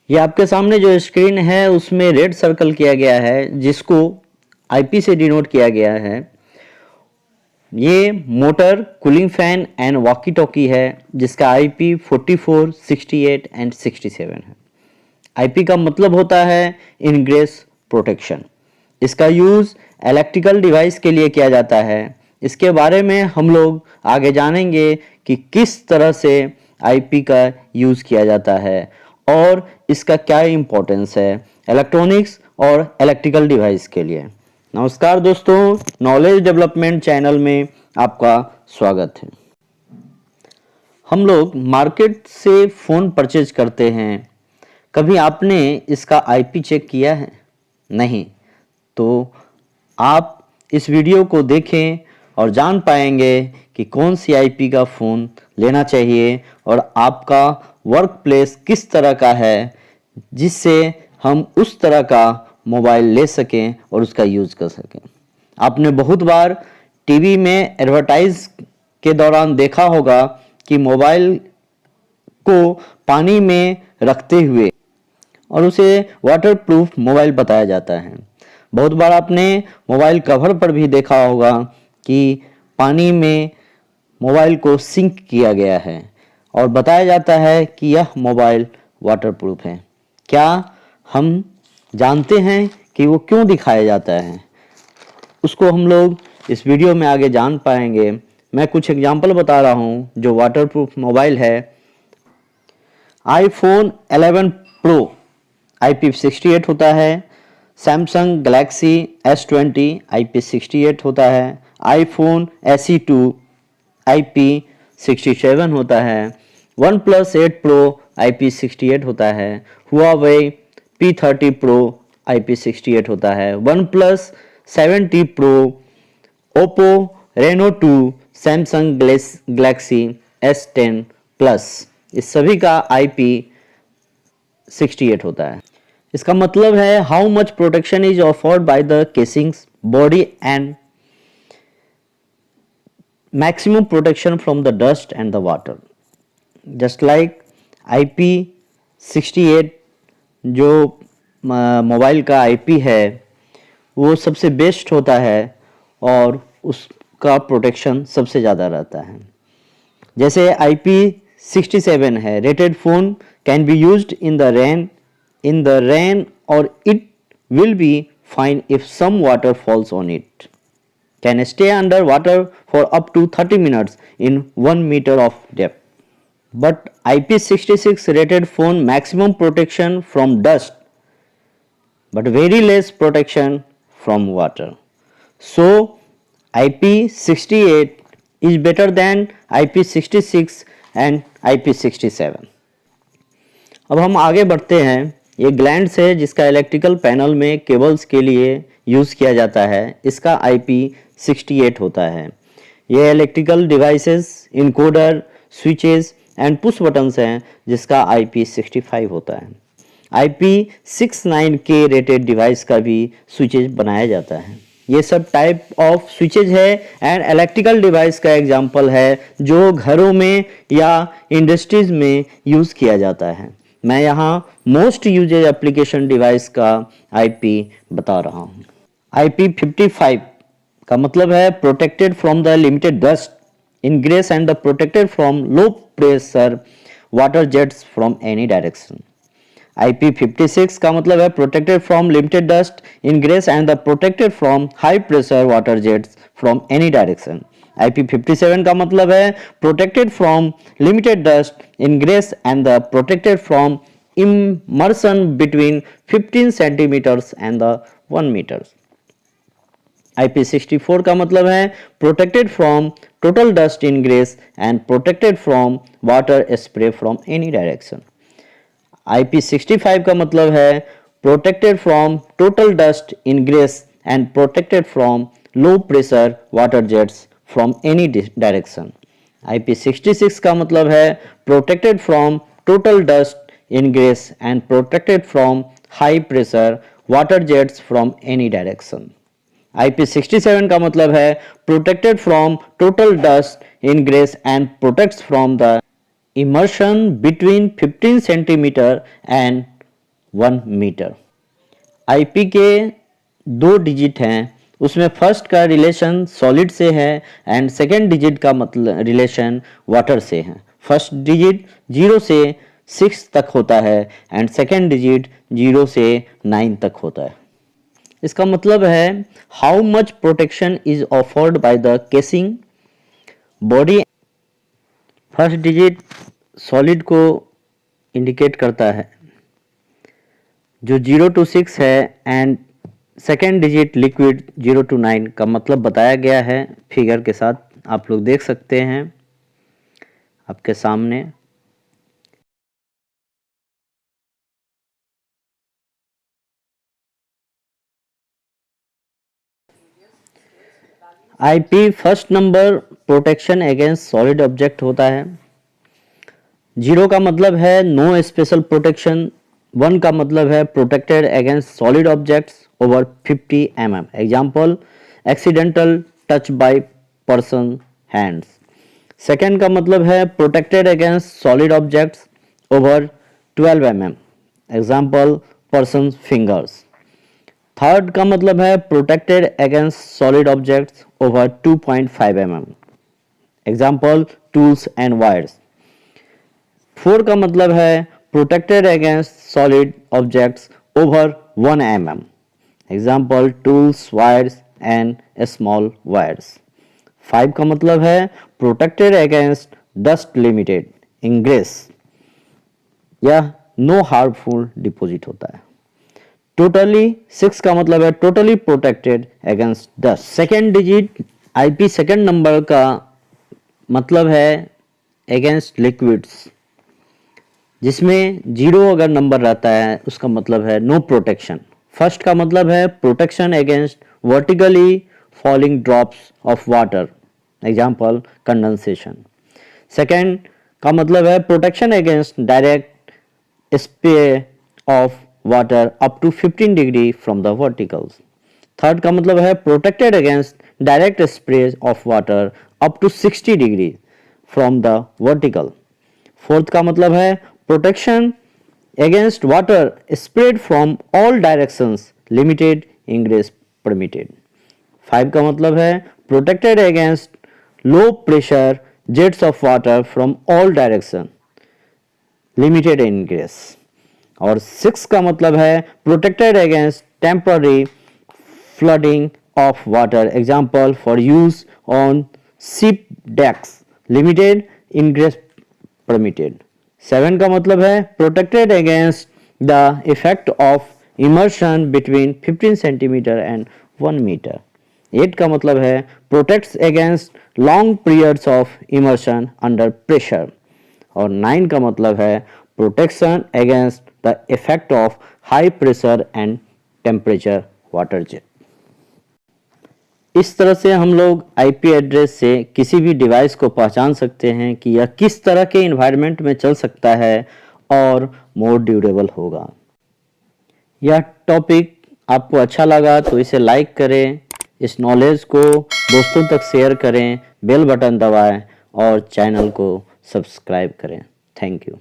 ये आपके सामने जो स्क्रीन है उसमें रेड सर्कल किया गया है जिसको आईपी से डिनोट किया गया है। ये motor, cooling fan and walkie talkie है जिसका आईपी 44, 68 एंड 67 है। आईपी का मतलब होता है इनग्रेस प्रोटेक्शन। इसका यूज़ इलेक्ट्रिकल डिवाइस के लिए किया जाता है। इसके बारे में हम लोग आगे जानेंगे कि किस तरह से आईपी का यूज़ किया जाता है और इसका क्या इम्पोर्टेंस है इलेक्ट्रॉनिक्स और इलेक्ट्रिकल डिवाइस के लिए। नमस्कार दोस्तों, नॉलेज डेवलपमेंट चैनल में आपका स्वागत है। हम लोग मार्केट से फ़ोन परचेज करते हैं। कभी आपने इसका आईपी चेक किया है? नहीं? तो आप इस वीडियो को देखें और जान पाएंगे कि कौन सी आईपी का फ़ोन लेना चाहिए और आपका वर्क प्लेस किस तरह का है जिससे हम उस तरह का मोबाइल ले सकें और उसका यूज़ कर सकें। आपने बहुत बार टीवी में एडवर्टाइज के दौरान देखा होगा कि मोबाइल को पानी में रखते हुए और उसे वाटरप्रूफ मोबाइल बताया जाता है। बहुत बार आपने मोबाइल कवर पर भी देखा होगा कि पानी में मोबाइल को सिंक किया गया है और बताया जाता है कि यह मोबाइल वाटरप्रूफ है। क्या हम जानते हैं कि वो क्यों दिखाया जाता है? उसको हम लोग इस वीडियो में आगे जान पाएंगे। मैं कुछ एग्जांपल बता रहा हूँ जो वाटरप्रूफ मोबाइल है। आईफोन 11 प्रो IP68 होता है। सैमसंग गैलेक्सी S20 IP68 होता है। आईफोन SE2 IP67 होता है। वन प्लस 8 प्रो IP68 होता है। हुआवे P30 प्रो IP68 होता है। One plus 7T pro, Oppo Reno 2, Samsung Galaxy S10 plus, इस सभी का IP68 होता है। इसका मतलब है how much protection is offered by the casings body and maximum protection from the dust and the water. Just like IP68 जो mobile का IP है वो सबसे बेस्ट होता है और उसका प्रोटेक्शन सबसे ज़्यादा रहता है। जैसे IP67 है, rated phone can be used in the rain और it will be fine if some water falls on it, can stay under water for up to 30 minutes in 1 metre of depth. But IP66 rated phone maximum protection from dust but very less protection from water. So IP68 is better than IP66 and IP67. अब हम आगे बढ़ते हैं। ये glands है जिसका electrical panel में cables के लिए यूज़ किया जाता है। इसका IP68 होता है। ये electrical devices, encoder, switches and push buttons हैं जिसका IP65 होता है। IP69K रेटेड डिवाइस का भी स्विचेज बनाया जाता है। ये सब टाइप ऑफ स्विचेज है एंड इलेक्ट्रिकल डिवाइस का एग्जांपल है जो घरों में या इंडस्ट्रीज में यूज़ किया जाता है। मैं यहाँ मोस्ट यूजेज एप्लीकेशन डिवाइस का IP बता रहा हूँ। IP55 का मतलब है protected from the limited dust ingress and the protected from low pressure water jets from any direction. IP56 का मतलब है protected from limited dust ingress and the protected from high pressure water jets from any direction. IP57 का मतलब है protected from limited dust ingress and the protected from immersion between 15 centimeters and the 1 meters. IP64 का मतलब है protected from total dust ingress and protected from water spray from any direction. IP65 का मतलब है protected from total dust ingress and protected from low pressure water jets from any direction. IP66 का मतलब है protected from total dust ingress and protected from high pressure water jets from any direction. IP67 का मतलब है protected from total dust ingress and protects from the immersion between 15 centimeter and 1 metre. IP के 2 digit हैं, उसमें first का relation solid से है and second digit का मतलब रिलेशन वाटर से है। फर्स्ट डिजिट 0 से 6 तक होता है एंड सेकेंड डिजिट 0 से 9 तक होता है। इसका मतलब है how much protection is offered by the casing body. First digit solid को इंडिकेट करता है जो 0 to 6 है and second digit liquid 0 to 9 का मतलब बताया गया है फिगर के साथ, आप लोग देख सकते हैं आपके सामने। IP first number protection against solid object होता है। 0 का मतलब है नो स्पेशल प्रोटेक्शन, 1 का मतलब है protected against solid objects over 50 mm. Example accidental touch by person hands. Second का मतलब है protected against solid objects over 12 mm. Example person fingers. Third का मतलब है protected against solid objects over 2.5 mm. Example tools and wires. Four का मतलब है protected against solid objects over 1 mm. Example tools wires and small wires. 5 का मतलब है protected against dust limited ingress या नो हार्मफुल डिपॉजिट होता है। Totally 6 का मतलब है totally protected against dust. Second digit IP second number का मतलब है अगेंस्ट लिक्विड्स, जिसमें 0 अगर नंबर रहता है उसका मतलब है नो प्रोटेक्शन। फर्स्ट का मतलब है protection against vertically falling drops of water, example condensation. Second का मतलब है protection against direct spray of water up to 15 degree from the verticals. Third का मतलब है protected against direct spray of water up to 60 degree from the vertical. Fourth का मतलब है protection against water spread from all directions, limited ingress permitted। 5 का मतलब है protected against low pressure jets of water from all direction, limited ingress। और 6 का मतलब है protected against temporary flooding of water, example for use on ship decks, limited ingress permitted। 7 का मतलब है protected against the effect of immersion between 15 centimetre and 1 metre. 8 का मतलब है protects against long periods of immersion under pressure. और 9 का मतलब है protection against the effect of high pressure and temperature water jet. इस तरह से हम लोग आईपी एड्रेस से किसी भी डिवाइस को पहचान सकते हैं कि यह किस तरह के इन्वायरमेंट में चल सकता है और मोर ड्यूरेबल होगा। यह टॉपिक आपको अच्छा लगा तो इसे लाइक करें, इस नॉलेज को दोस्तों तक शेयर करें, बेल बटन दबाएं और चैनल को सब्सक्राइब करें। Thank you.